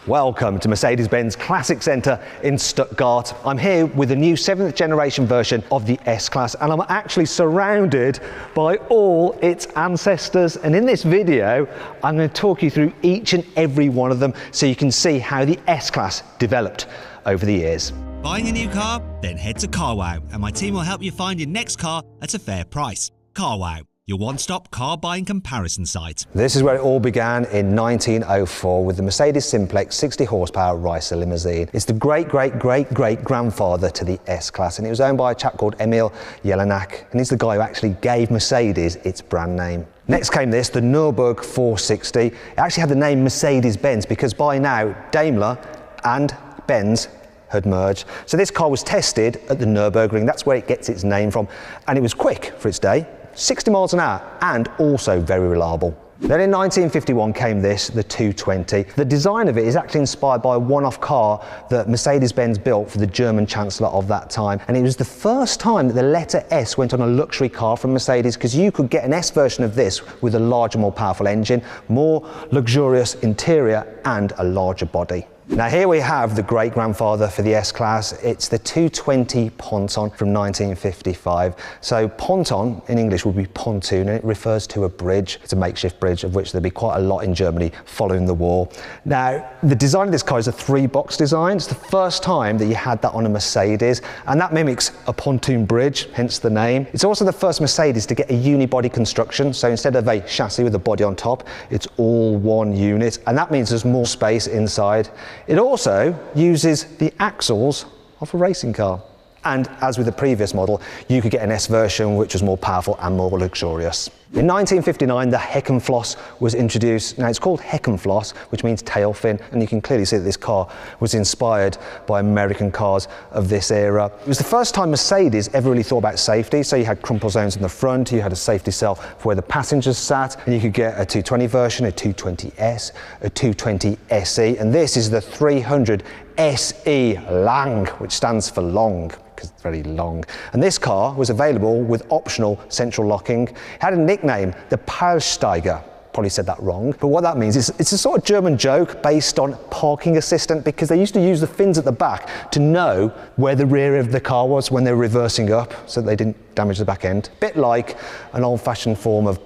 Welcome to Mercedes-Benz Classic Centre in Stuttgart. I'm here with the new 7th generation version of the S-Class, and I'm actually surrounded by all its ancestors. And in this video, I'm going to talk you through each and every one of them so you can see how the S-Class developed over the years. Buying a new car? Then head to CarWow, and my team will help you find your next car at a fair price. CarWow, your one-stop car buying comparison site. This is where it all began in 1904 with the Mercedes Simplex 60 horsepower Ricer limousine. It's the great-great-great-great-grandfather to the S-Class, and it was owned by a chap called Emil Jelinek, and he's the guy who actually gave Mercedes its brand name. Next came this, the Nürburgring 460. It actually had the name Mercedes-Benz because by now Daimler and Benz had merged. So this car was tested at the Nürburgring, that's where it gets its name from, and it was quick for its day. 60 miles an hour and also very reliable. Then in 1951 came this, the 220. The design of it is actually inspired by a one-off car that Mercedes-Benz built for the German Chancellor of that time. And it was the first time that the letter S went on a luxury car from Mercedes, because you could get an S version of this with a larger, more powerful engine, more luxurious interior and a larger body. Now here we have the great-grandfather for the S-Class. It's the 220 Ponton from 1955. So Ponton in English would be pontoon, and it refers to a bridge. It's a makeshift bridge, of which there'd be quite a lot in Germany following the war. Now the design of this car is a three-box design. It's the first time that you had that on a Mercedes, and that mimics a pontoon bridge, hence the name. It's also the first Mercedes to get a unibody construction. So instead of a chassis with a body on top, it's all one unit, and that means there's more space inside. It also uses the axles of a racing car. And as with the previous model, you could get an S version which was more powerful and more luxurious. In 1959, the Heckenfloss was introduced. Now it's called Heckenfloss, which means tail fin, and you can clearly see that this car was inspired by American cars of this era. It was the first time Mercedes ever really thought about safety, so you had crumple zones in the front, you had a safety cell for where the passengers sat, and you could get a 220 version, a 220S, a 220 SE, and this is the 300 SE Lang, which stands for long, because it's very long. And this car was available with optional central locking. It had a nickname, the Parksteiger. Probably said that wrong, but what that means is it's a sort of German joke based on parking assistant, because they used to use the fins at the back to know where the rear of the car was when they were reversing up, so they didn't damage the back end. Bit like an old-fashioned form of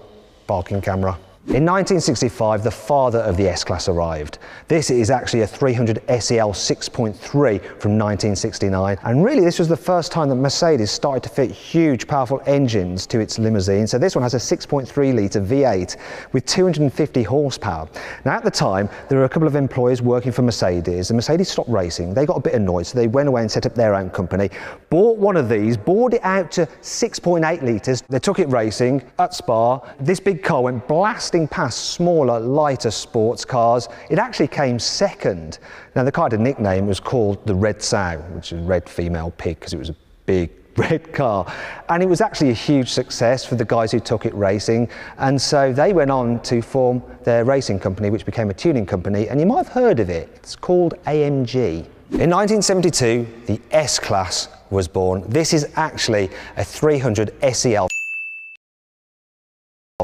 parking camera. In 1965, the father of the S-Class arrived. This is actually a 300 SEL 6.3 from 1969, and really this was the first time that Mercedes started to fit huge, powerful engines to its limousine. So this one has a 6.3 litre V8 with 250 horsepower. Now at the time, there were a couple of employees working for Mercedes, and Mercedes stopped racing. They got a bit annoyed, so they went away and set up their own company, bought one of these, bored it out to 6.8 litres. They took it racing at Spa. This big car went blasting past smaller, lighter sports cars. It actually came second. Now the car had a nickname. It was called the Red Sow, which is red female pig, because it was a big red car, and it was actually a huge success for the guys who took it racing, and so they went on to form their racing company, which became a tuning company, and you might have heard of it. It's called AMG. In 1972, the S-Class was born. This is actually a 300 SEL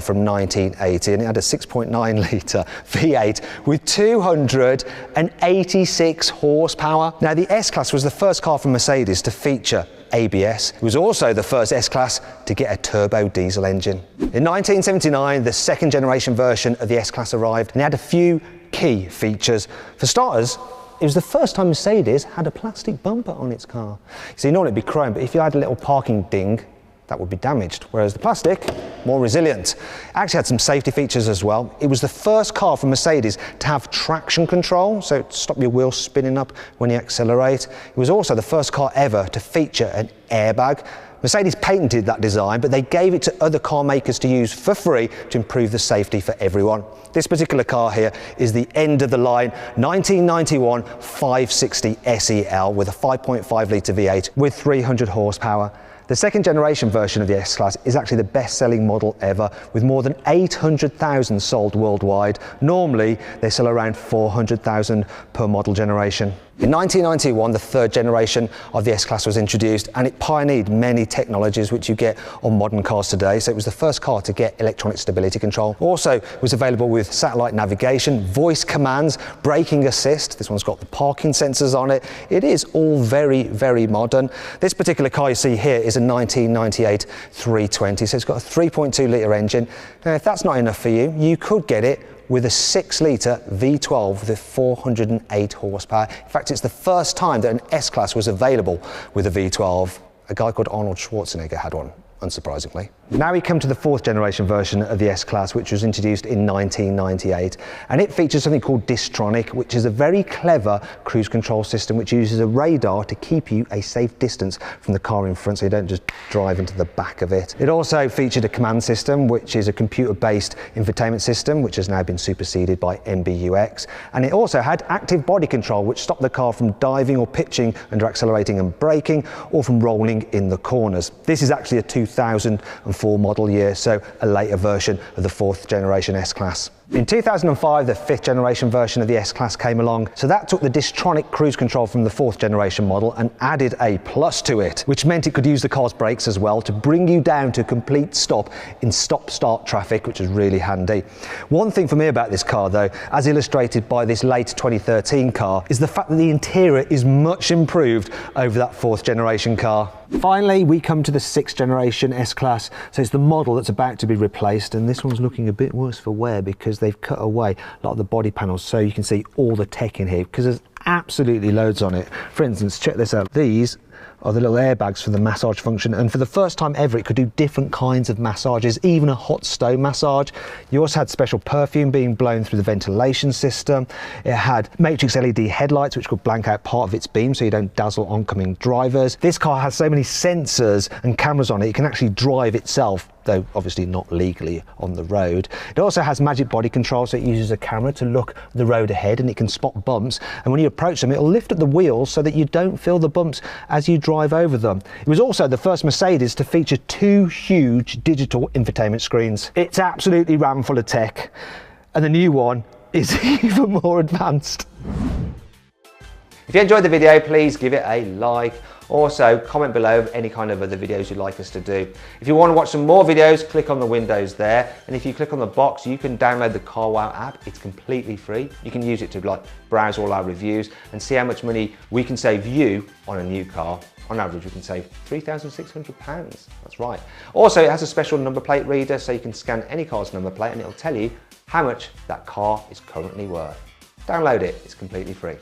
from 1980, and it had a 6.9 litre V8 with 286 horsepower. Now the S-Class was the first car from Mercedes to feature ABS. It was also the first S-Class to get a turbo diesel engine. In 1979, the second generation version of the S-Class arrived, and it had a few key features. For starters, it was the first time Mercedes had a plastic bumper on its car. So you know it'd be chrome, but if you had a little parking ding, that would be damaged, whereas the plastic, more resilient. It actually had some safety features as well. It was the first car from Mercedes to have traction control, so to stop your wheels spinning up when you accelerate. It was also the first car ever to feature an airbag. Mercedes patented that design, but they gave it to other car makers to use for free to improve the safety for everyone. This particular car here is the end of the line 1991 560 SEL with a 5.5 litre V8 with 300 horsepower. The second generation version of the S-Class is actually the best-selling model ever, with more than 800,000 sold worldwide. Normally, they sell around 400,000 per model generation. In 1991, the third generation of the S-Class was introduced, and it pioneered many technologies which you get on modern cars today. So it was the first car to get electronic stability control. Also, it was available with satellite navigation, voice commands, braking assist. This one's got the parking sensors on it. It is all very, very modern. This particular car you see here is a 1998 320, so it's got a 3.2 litre engine. Now, if that's not enough for you, you could get it with a 6-litre V12 with 408 horsepower. In fact, it's the first time that an S-Class was available with a V12. A guy called Arnold Schwarzenegger had one, unsurprisingly. Now we come to the fourth generation version of the S-Class, which was introduced in 1998, and it features something called Distronic, which is a very clever cruise control system which uses a radar to keep you a safe distance from the car in front so you don't just drive into the back of it. It also featured a command system, which is a computer-based infotainment system, which has now been superseded by MBUX, and it also had active body control, which stopped the car from diving or pitching under accelerating and braking, or from rolling in the corners. This is actually a 2004 model year, so a later version of the fourth generation S-Class. In 2005, the fifth generation version of the S-Class came along, so that took the Distronic cruise control from the fourth generation model and added a plus to it, which meant it could use the car's brakes as well to bring you down to a complete stop in stop-start traffic, which is really handy. One thing for me about this car though, as illustrated by this late 2013 car, is the fact that the interior is much improved over that fourth generation car. Finally, we come to the sixth generation S-Class, so it's the model that's about to be replaced, and this one's looking a bit worse for wear because they've cut away a lot of the body panels so you can see all the tech in here, because there's absolutely loads on it. For instance, check this out. These are the little airbags for the massage function, and for the first time ever it could do different kinds of massages, even a hot stone massage. You also had special perfume being blown through the ventilation system. It had matrix LED headlights which could blank out part of its beam so you don't dazzle oncoming drivers. This car has so many sensors and cameras on it, it can actually drive itself, though obviously not legally on the road. It also has magic body control, so it uses a camera to look the road ahead and it can spot bumps, and when you approach them it'll lift up the wheels so that you don't feel the bumps as you drive over them. It was also the first Mercedes to feature two huge digital infotainment screens. It's absolutely rammed full of tech, and the new one is even more advanced. If you enjoyed the video, please give it a like. Also, comment below any kind of other videos you'd like us to do. If you want to watch some more videos, click on the windows there. And if you click on the box, you can download the CarWow app. It's completely free. You can use it to browse all our reviews and see how much money we can save you on a new car. On average, we can save £3,600. That's right. Also, it has a special number plate reader, so you can scan any car's number plate and it'll tell you how much that car is currently worth. Download it, it's completely free.